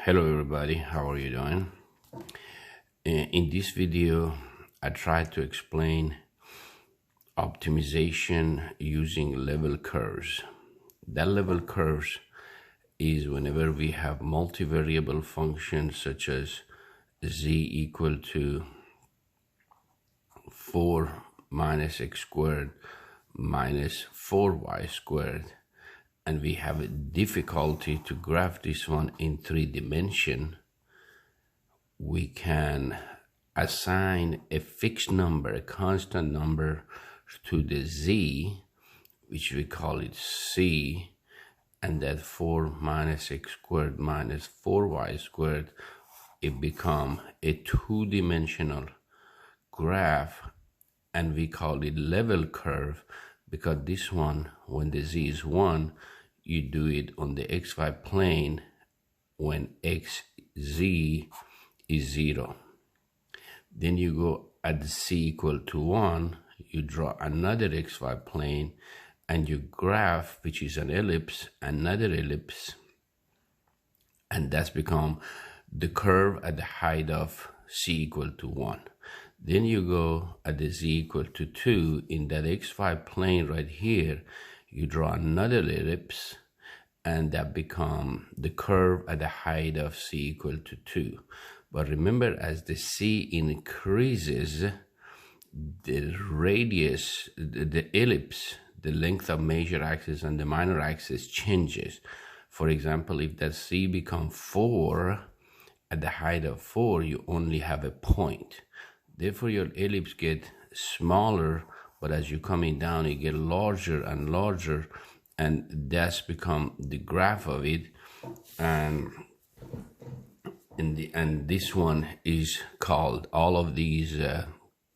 Hello everybody, how are you doing? In this video, I tried to explain optimization using level curves. That level curves is whenever we have multivariable functions such as z equal to 4 minus x squared minus 4y squared, and we have a difficulty to graph this one in 3 dimensions, we can assign a fixed number, a constant number to the z, which we call it c, and that 4 minus x squared minus 4y squared, it becomes a 2-dimensional graph, and we call it level curve because this one, when the z is 1, you do it on the xy plane when xz is 0. Then you go at c equal to 1, you draw another xy plane and you graph, which is an ellipse, another ellipse, and that's become the curve at the height of c equal to 1. Then you go at the z equal to 2, in that xy plane right here, you draw another ellipse, and that become the curve at the height of c equal to 2. But remember, as the c increases, the radius, the ellipse, the length of major axis and the minor axis changes. For example, if that c become 4, at the height of 4, you only have a point. Therefore, your ellipse get smaller, but as you're coming down, it get larger and larger, and that's become the graph of it. And this one is called, all of these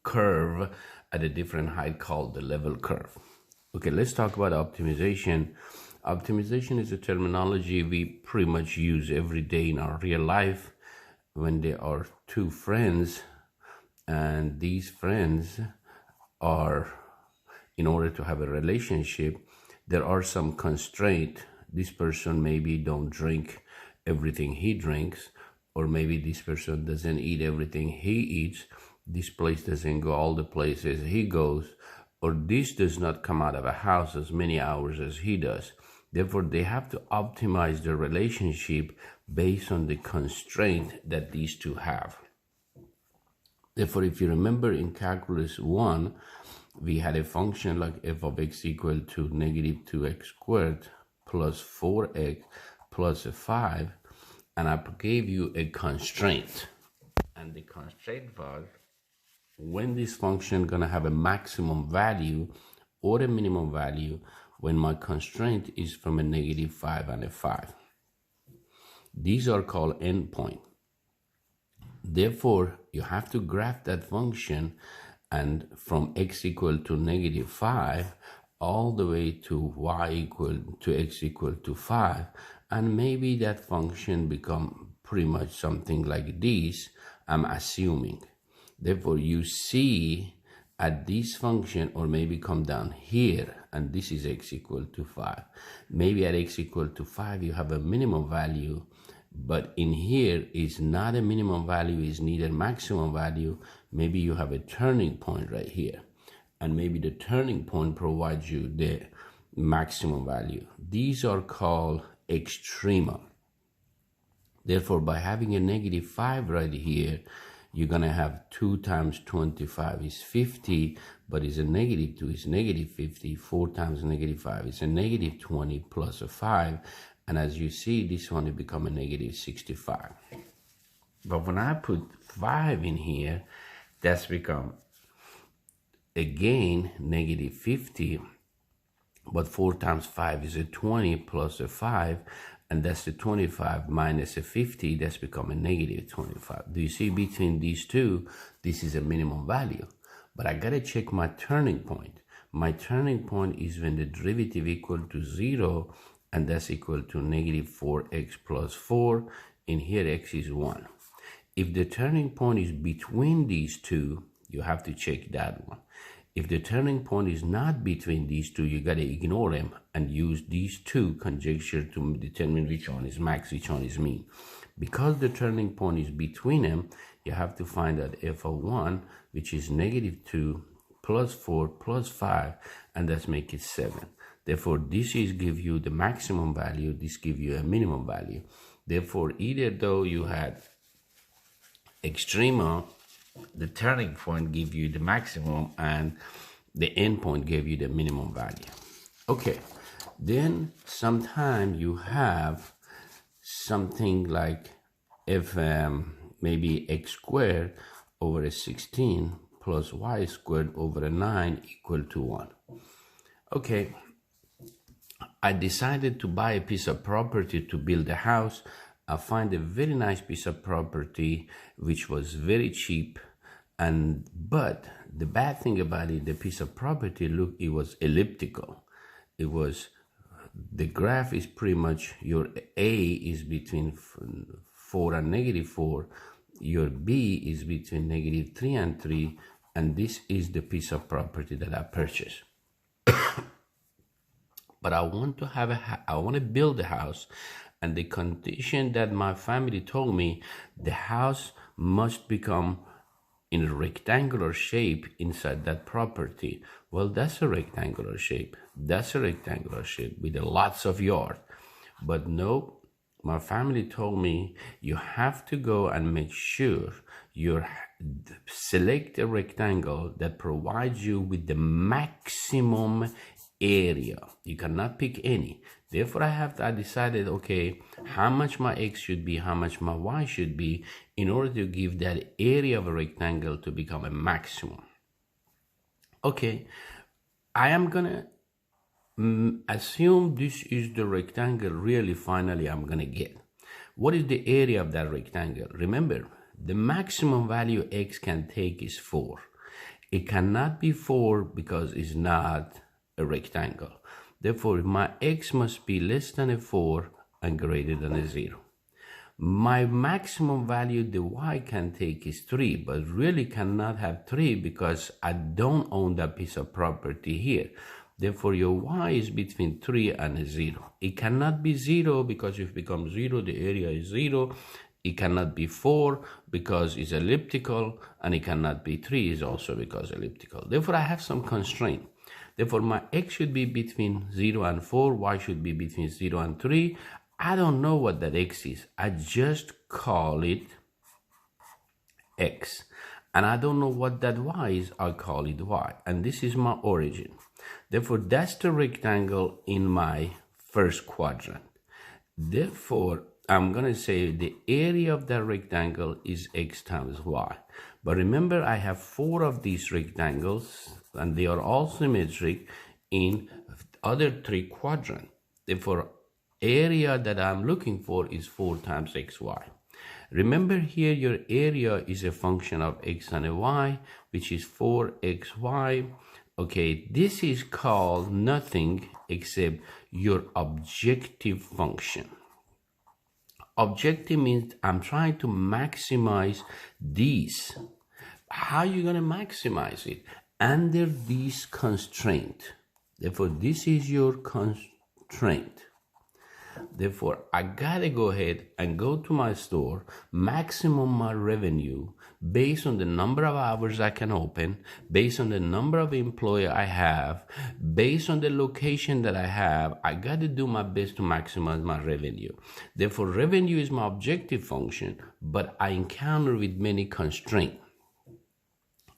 curve at a different height, called the level curve. Okay, let's talk about optimization. Optimization is a terminology we pretty much use every day in our real life when there are two friends, and these friends are, in order to have a relationship, there are some constraints. This person maybe don't drink everything he drinks, or maybe this person doesn't eat everything he eats. This place doesn't go all the places he goes, or this does not come out of a house as many hours as he does. Therefore, they have to optimize their relationship based on the constraint that these two have. Therefore, if you remember in calculus 1, we had a function like f of x equal to negative 2x squared plus 4x plus 5, and I gave you a constraint. And the constraint was, when this function gonna have a maximum value or a minimum value when my constraint is from a negative 5 and a 5. These are called endpoint. Therefore, you have to graph that function, and from x equal to negative 5 all the way to y equal to x equal to 5, and maybe that function become pretty much something like this, I'm assuming. Therefore, you see at this function, or maybe come down here, and this is x equal to 5. Maybe at x equal to 5 you have a minimum value, but in here is not a minimum value, is neither maximum value. Maybe you have a turning point right here, and maybe the turning point provides you the maximum value. These are called extrema. Therefore, by having a negative 5 right here, you're gonna have 2 times 25 is 50, but it's a negative 2 is negative 50. 4 times negative 5 is a negative 20 plus a 5. And as you see, this one will become a negative 65. But when I put 5 in here, that's become, again, negative 50. But 4 times 5 is a 20 plus a 5. And that's the 25 minus a 50. That's become a negative 25. Do you see between these two, this is a minimum value. But I got to check my turning point. My turning point is when the derivative equal to 0, and that's equal to negative 4x plus 4. In here, x is 1. If the turning point is between these two, you have to check that one. If the turning point is not between these two, you got to ignore them and use these two conjecture to determine which one is max, which one is mean. Because the turning point is between them, you have to find that f of 1, which is -2 plus 4 plus 5, and that's make it 7. Therefore, this is give you the maximum value, this give you a minimum value. Therefore, either though you had extrema, the turning point give you the maximum and the end point gave you the minimum value. Okay, then sometime you have something like if maybe x squared over a 16 plus y squared over a 9 equal to 1. Okay, I decided to buy a piece of property to build a house. I find a very nice piece of property which was very cheap, but the bad thing about it, the piece of property, look, it was elliptical. It was, the graph is pretty much, your A is between 4 and -4, your B is between -3 and 3, and this is the piece of property that I purchased. But I want to build a house, and the condition that my family told me, the house must become in a rectangular shape inside that property. Well, that's a rectangular shape. That's a rectangular shape with lots of yard. But no, my family told me you have to go and make sure you select a rectangle that provides you with the maximum area. You cannot pick any. Therefore, I decided, okay, how much my x should be, how much my y should be, in order to give that area of a rectangle to become a maximum. Okay, I am gonna assume this is the rectangle really finally I'm gonna get. What is the area of that rectangle? Remember, the maximum value x can take is 4. It cannot be 4 because it's not a rectangle. Therefore, my x must be less than a 4 and greater than a 0. My maximum value the y can take is 3, but really cannot have 3 because I don't own that piece of property here. Therefore, your y is between 3 and a 0. It cannot be 0 because if it becomes 0, the area is 0. It cannot be 4 because it's elliptical, and it cannot be 3 is also because elliptical. Therefore, I have some constraint. Therefore, my x should be between 0 and 4, y should be between 0 and 3. I don't know what that x is. I just call it x. And I don't know what that y is. I call it y. And this is my origin. Therefore, that's the rectangle in my first quadrant. Therefore, I'm going to say the area of that rectangle is x times y. But remember, I have 4 of these rectangles, and they are all symmetric in other 3 quadrants. Therefore, area that I'm looking for is 4 times xy. Remember here, your area is a function of x and a y, which is 4xy. Okay, this is called nothing except your objective function. Objective means I'm trying to maximize these. How are you going to maximize it? Under these constraints. Therefore, this is your constraint. Therefore, I gotta go ahead and go to my store, maximum my revenue based on the number of hours I can open, based on the number of employees I have, based on the location that I have. I gotta do my best to maximize my revenue. Therefore, revenue is my objective function, but I encounter with many constraints.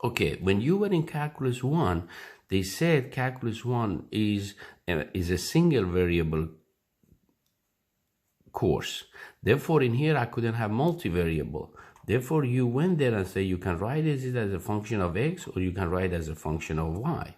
Okay, when you were in Calculus 1, they said Calculus 1 is a single variable course. Therefore, in here, I couldn't have multivariable. Therefore, you went there and say you can write it as a function of x or you can write it as a function of y.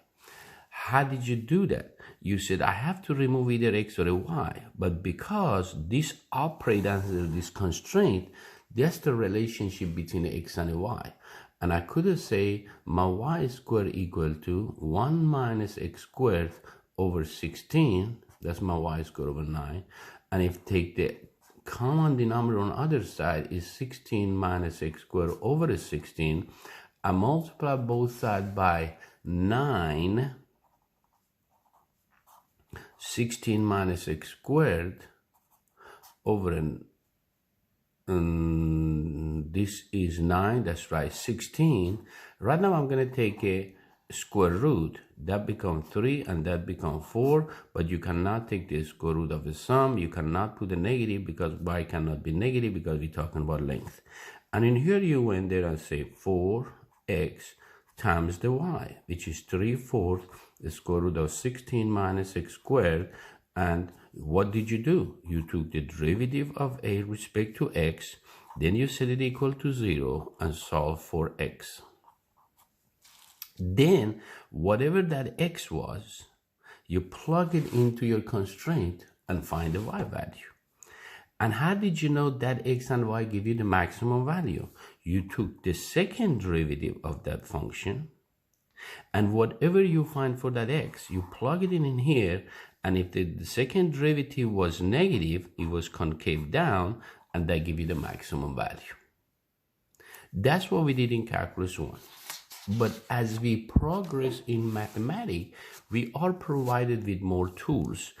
How did you do that? You said, I have to remove either x or a y. But because this operates under this constraint, that's the relationship between x and a y. And I could say my y squared equal to 1 minus x squared over 16. That's my y squared over 9. And if take the common denominator on the other side is 16 minus x squared over 16, I multiply both sides by 9 16 minus x squared over this is 9, that's right, 16. Right now I'm going to take a square root. That becomes 3 and that becomes 4, but you cannot take the square root of the sum. You cannot put a negative because y cannot be negative because we're talking about length. And in here you went there and say 4x times the y, which is 3/4 the square root of 16 minus x squared. And what did you do? You took the derivative of a respect to x, then you set it equal to 0 and solve for x. Then whatever that x was, you plug it into your constraint and find the y value. And how did you know that x and y give you the maximum value? You took the second derivative of that function, and whatever you find for that x, you plug it in here, and if the second derivative was negative, it was concave down, and that give you the maximum value. That's what we did in Calculus 1. But as we progress in mathematics, we are provided with more tools.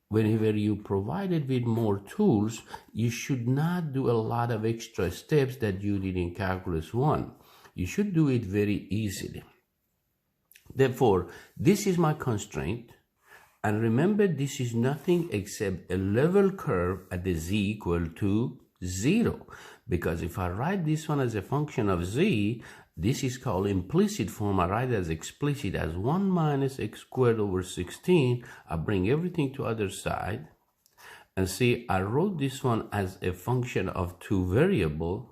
Whenever you provided with more tools, you should not do a lot of extra steps that you did in Calculus 1. You should do it very easily. Therefore, this is my constraint. And remember, this is nothing except a level curve at the z equal to 0. Because if I write this one as a function of z, this is called implicit form. I write it as explicit as 1 minus x squared over 16. I bring everything to other side. And see, I wrote this one as a function of 2 variables.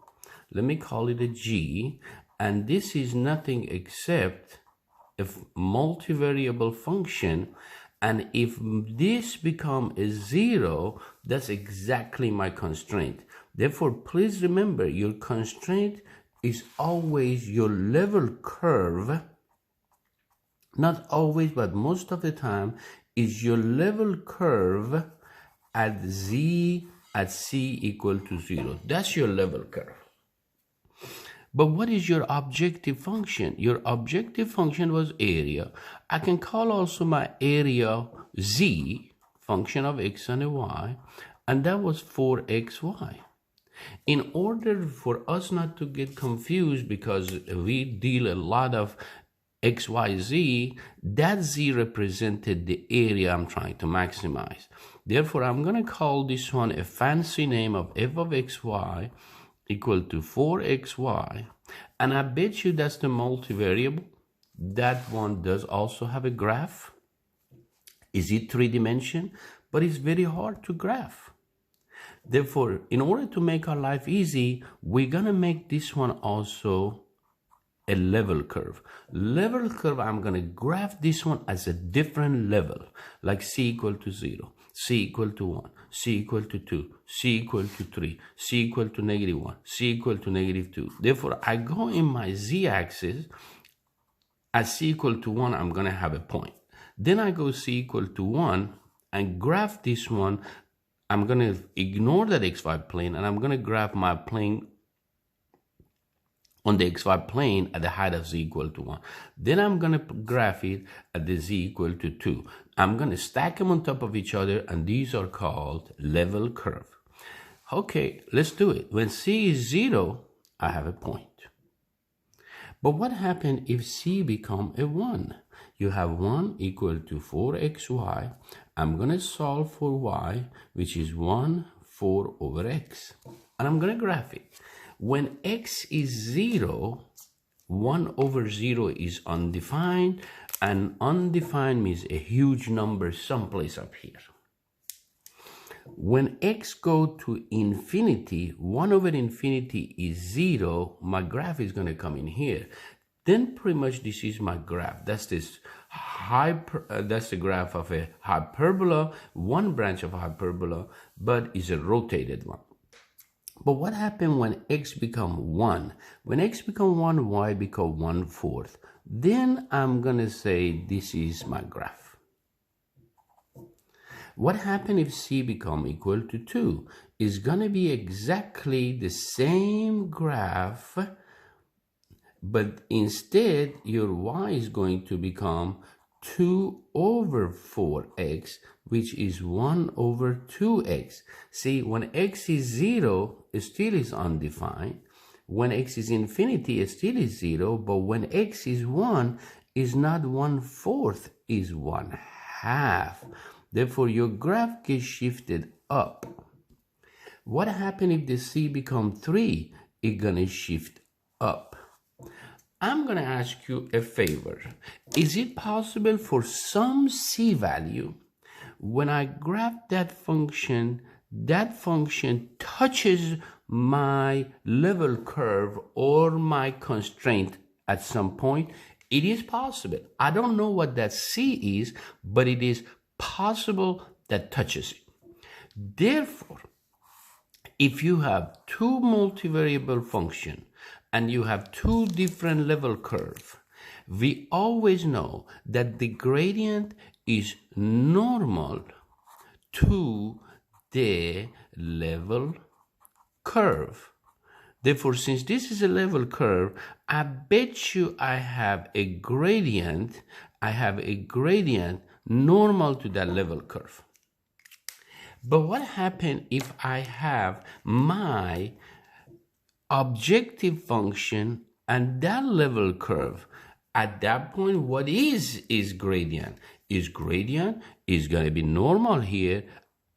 Let me call it a g. And this is nothing except a multivariable function. And if this becomes a 0, that's exactly my constraint. Therefore, please remember, your constraint is always your level curve. Not always, but most of the time, is your level curve at z at c equal to 0. That's your level curve. But what is your objective function? Your objective function was area. I can call also my area z, function of x and a y, and that was 4xy. In order for us not to get confused, because we deal a lot of x, y, z, that z represented the area I'm trying to maximize. Therefore, I'm going to call this one a fancy name of f of xy equal to 4xy, and I bet you that's the multivariable. That one does also have a graph. Is it 3-dimensional? But it's very hard to graph. Therefore, in order to make our life easy, we're gonna make this one also a level curve. Level curve, I'm gonna graph this one as a different level, like c equal to 0, c equal to 1, c equal to 2, c equal to 3, c equal to -1, c equal to -2. Therefore, I go in my z-axis. At c equal to 1, I'm going to have a point. Then I go c equal to 1 and graph this one. I'm going to ignore that xy plane, and I'm going to graph my plane on the xy plane at the height of z equal to 1. Then I'm going to graph it at the z equal to 2. I'm going to stack them on top of each other, and these are called level curve. Okay, let's do it. When c is 0, I have a point. But what happens if c become a 1? You have 1 equal to 4xy. I'm going to solve for y, which is 1, 4 over x. And I'm going to graph it. When x is 0, 1 over 0 is undefined, and undefined means a huge number someplace up here. When x go to infinity, 1 over infinity is 0, my graph is going to come in here. Then pretty much this is my graph. That's this that's the graph of a hyperbola, one branch of a hyperbola, but is a rotated one. But what happened when x become 1? When x become 1, y become 1/4. Then I'm going to say this is my graph. What happened if c become equal to 2? It's going to be exactly the same graph, but instead your y is going to become 2 over 4x, which is 1 over 2x. See, when x is 0, it still is undefined. When x is infinity, it still is 0, but when x is 1, is not 1/4, is 1/2. Therefore, your graph gets shifted up. What happens if the c become 3? It's gonna shift up. I'm gonna ask you a favor. Is it possible for some c value, when I graph that function touches my level curve or my constraint at some point? It is possible. I don't know what that c is, but it is possible that touches it. Therefore, if you have two multivariable functions and you have two different level curve, we always know that the gradient is normal to the level curve. Therefore, since this is a level curve, I bet you I have a gradient normal to that level curve. But what happens if I have my objective function and that level curve? At that point, what is gradient? Gradient is going to be normal here.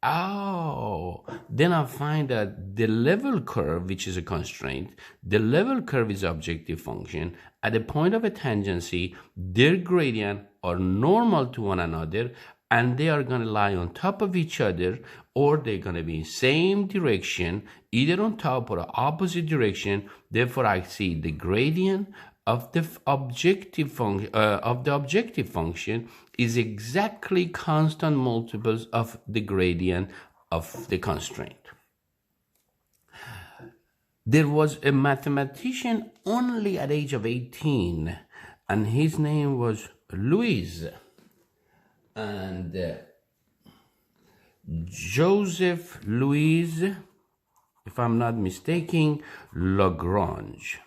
Oh, then I find that the level curve, which is a constraint, the level curve is objective function. At the point of a tangency, their gradient are normal to one another, and they are going to lie on top of each other, or they're going to be in same direction, either on top or opposite direction. Therefore, I see the gradient of the objective function is exactly constant multiples of the gradient of the constraint. There was a mathematician only at age of 18, and his name was Louis. And Joseph Louis, if I'm not mistaken, Lagrange.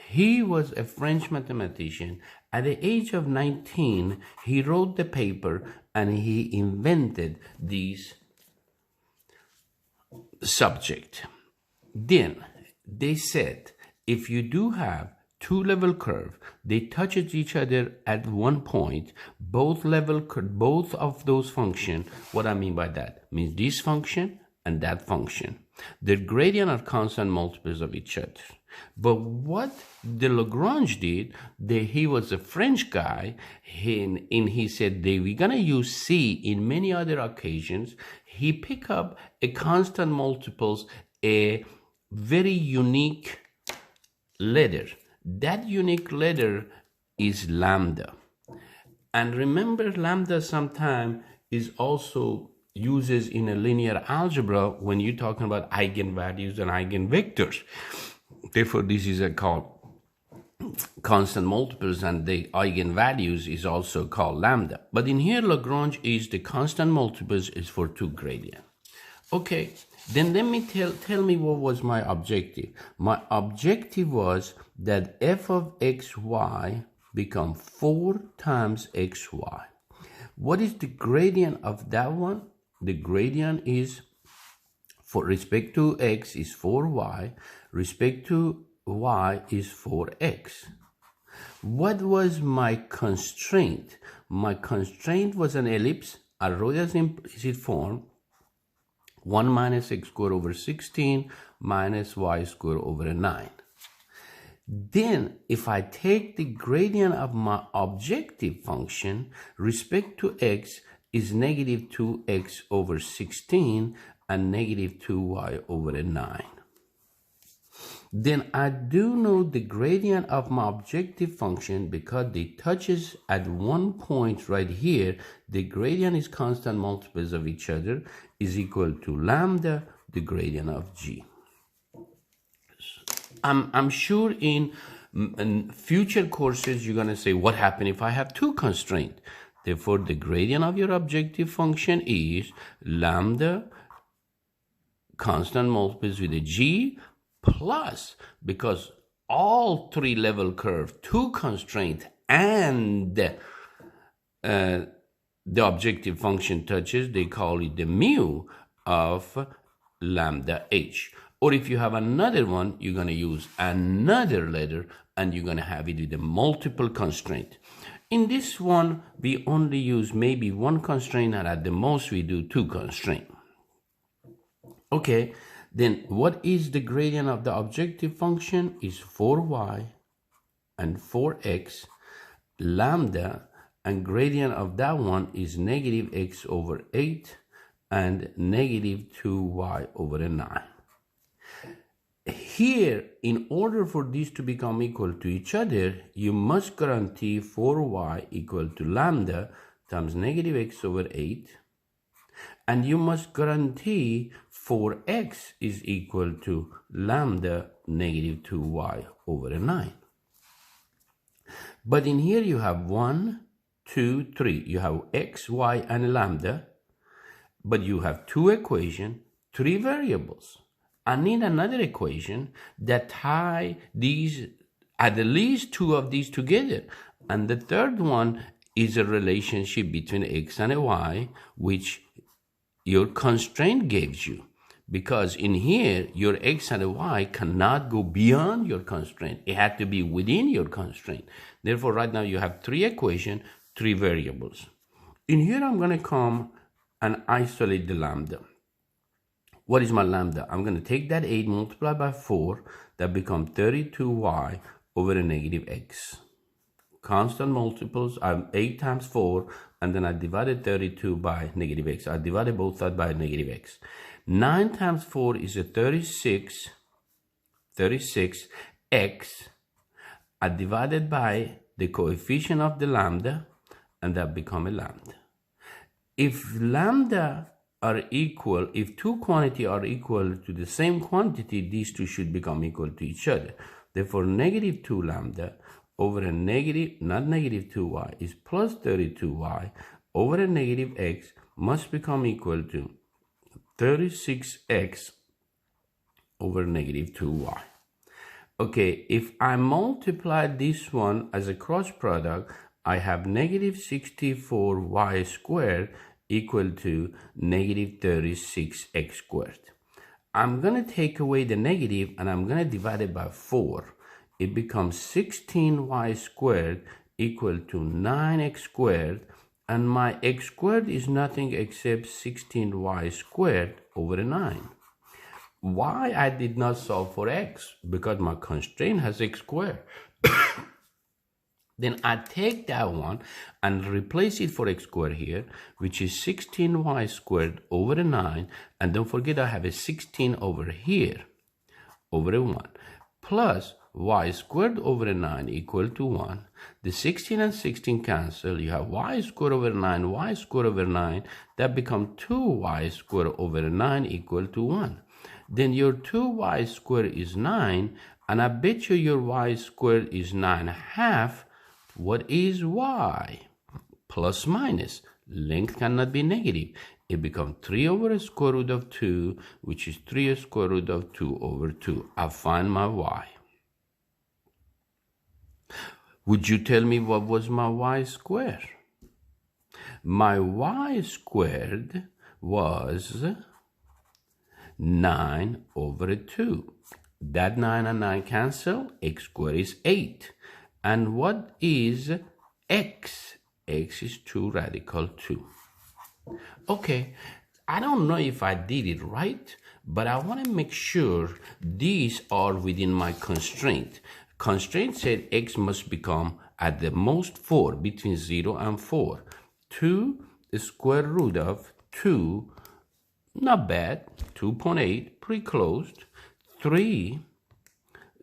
He was a French mathematician. At the age of 19, he wrote the paper and he invented this subject. Then they said, if you do have two level curve, they touch each other at one point, both of those function. What I mean by that means this function and that function, their gradient are constant multiples of each other. But what the Lagrange did, he was a French guy, and he said we're gonna use C in many other occasions. He picked up a constant multiples, a very unique letter. That unique letter is lambda. And remember, lambda sometimes is also uses in a linear algebra when you're talking about eigenvalues and eigenvectors. Therefore, this is called constant multiples, and the eigenvalues is also called lambda. But in here, Lagrange is the constant multiples is for two gradient. Okay, then let me tell me what was my objective. My objective was that f of xy become 4 times xy. What is the gradient of that one? The gradient is, for respect to x is 4y, respect to y is 4x. What was my constraint? My constraint was an ellipse. I wrote as implicit form, 1 minus x squared over 16 minus y squared over 9. Then, if I take the gradient of my objective function, respect to x is negative 2x over 16 and negative 2y over 9. Then I do know the gradient of my objective function because they touches at one point right here. The gradient is constant multiples of each other, is equal to lambda, the gradient of g. I'm sure in future courses you're going to say, what happens if I have two constraints? Therefore, the gradient of your objective function is lambda constant multiples with a g plus, because all three level curve, two constraints, and the objective function touches, they call it the mu of lambda h. Or if you have another one, you're going to use another letter and you're going to have it with a multiple constraint. In this one, we only use maybe one constraint, and at the most we do two constraints. Okay, then what is the gradient of the objective function? Is 4y and 4x. Lambda and gradient of that one is negative x over 8 and negative 2y over 9. Here, in order for these to become equal to each other, you must guarantee 4y equal to lambda times negative x over 8, and you must guarantee 4x is equal to lambda negative 2y over 9. But in here you have 1, 2, 3. You have x, y, and lambda, but you have two equations, three variables. I need another equation that tie these, at least two of these together. And the third one is a relationship between x and y, which your constraint gives you. Because in here, your x and y cannot go beyond your constraint. It had to be within your constraint. Therefore, right now you have three equations, three variables. In here, I'm going to come and isolate the lambda. What is my lambda? I'm going to take that 8 multiplied by 4. That becomes 32y over a negative x. Constant multiples, 8 times 4, and then I divided 32 by negative x. I divided both sides by negative x. 9 times 4 is a 36x. I divided by the coefficient of the lambda, and that becomes a lambda. If lambda are equal, if two quantities are equal to the same quantity, these two should become equal to each other. Therefore, negative 2 lambda over a negative, not negative 2y, is plus 32y over a negative x must become equal to 36x over negative 2y. Okay, if I multiply this one as a cross product, I have negative 64y squared equal to negative 36x squared. I'm going to take away the negative and I'm going to divide it by 4. It becomes 16y squared equal to 9x squared, and my x squared is nothing except 16y squared over 9. Why I did not solve for x? Because my constraint has x squared. Then I take that one and replace it for x squared here, which is 16y squared over 9. And don't forget I have a 16 over here, over a 1. Plus y squared over 9 equal to 1. The 16 and 16 cancel. You have y squared over 9, y squared over 9. That becomes 2y squared over 9 equal to 1. Then your 2y squared is 9. And I bet you your y squared is 9/2. What is y? Plus minus. Length cannot be negative. It becomes 3 over a square root of 2, which is 3 square root of 2 over 2. I find my y. Would you tell me what was my y squared? My y squared was 9 over 2. That 9 and 9 cancel. X squared is 8. And what is x? X is 2 radical 2. Okay, I don't know if I did it right, but I want to make sure these are within my constraint. Constraint said x must become at the most 4, between 0 and 4. 2 square root of 2, not bad, 2.8, pretty close. 3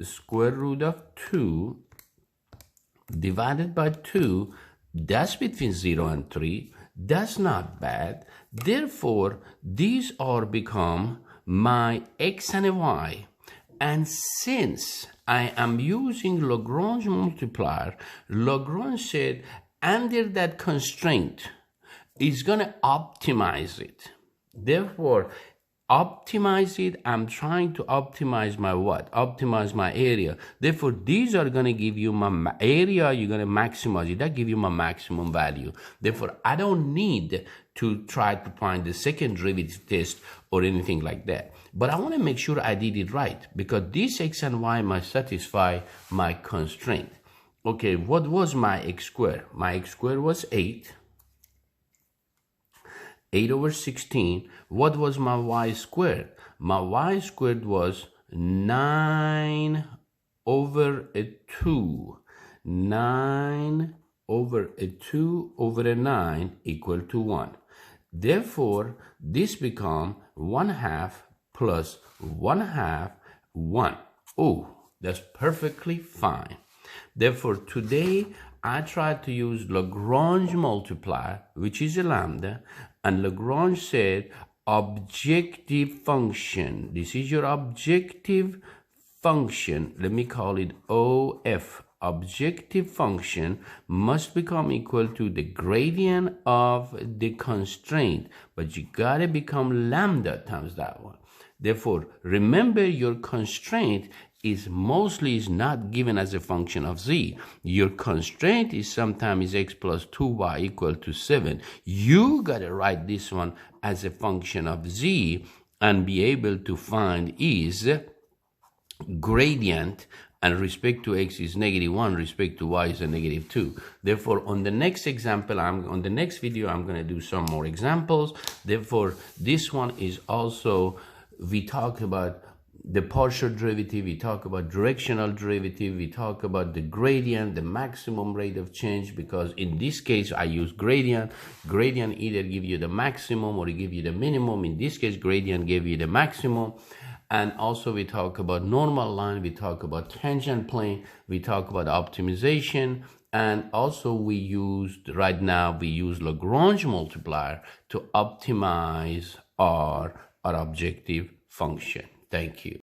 square root of 2 divided by 2, that's between 0 and 3. That's not bad. Therefore, these are become my x and y. And since I am using Lagrange multiplier, Lagrange said under that constraint is going to optimize it. Therefore, optimize it. I'm trying to optimize my what? Optimize my area. Therefore, these are going to give you my area. You're going to maximize it. That give you my maximum value. Therefore, I don't need to try to find the second derivative test or anything like that. But I want to make sure I did it right, because this x and y must satisfy my constraint. Okay, what was my x squared? My x squared was 8. 8 over 16. What was my y squared? My y squared was 9 over a 2. 9 over a 2 over a 9 equal to 1. Therefore, this becomes 1/2 plus 1/2, 1. Oh, that's perfectly fine. Therefore, today I try to use Lagrange multiplier, which is a lambda, and Lagrange said objective function. This is your objective function. Let me call it OF. Objective function must become equal to the gradient of the constraint, but you gotta become lambda times that one. Therefore, remember your constraint is not given as a function of z. Your constraint is sometimes x plus 2y equal to 7. You gotta write this one as a function of z and be able to find is gradient, and respect to x is -1, respect to y is a -2. Therefore, on the next example, on the next video, I'm going to do some more examples. Therefore, this one is also, we talk about the partial derivative, we talk about directional derivative, we talk about the gradient, the maximum rate of change, because in this case I use gradient. Gradient either give you the maximum or give you the minimum. In this case, gradient gave you the maximum. And also we talk about normal line, we talk about tangent plane, we talk about optimization, and also we use Lagrange multiplier to optimize our objective function. Thank you.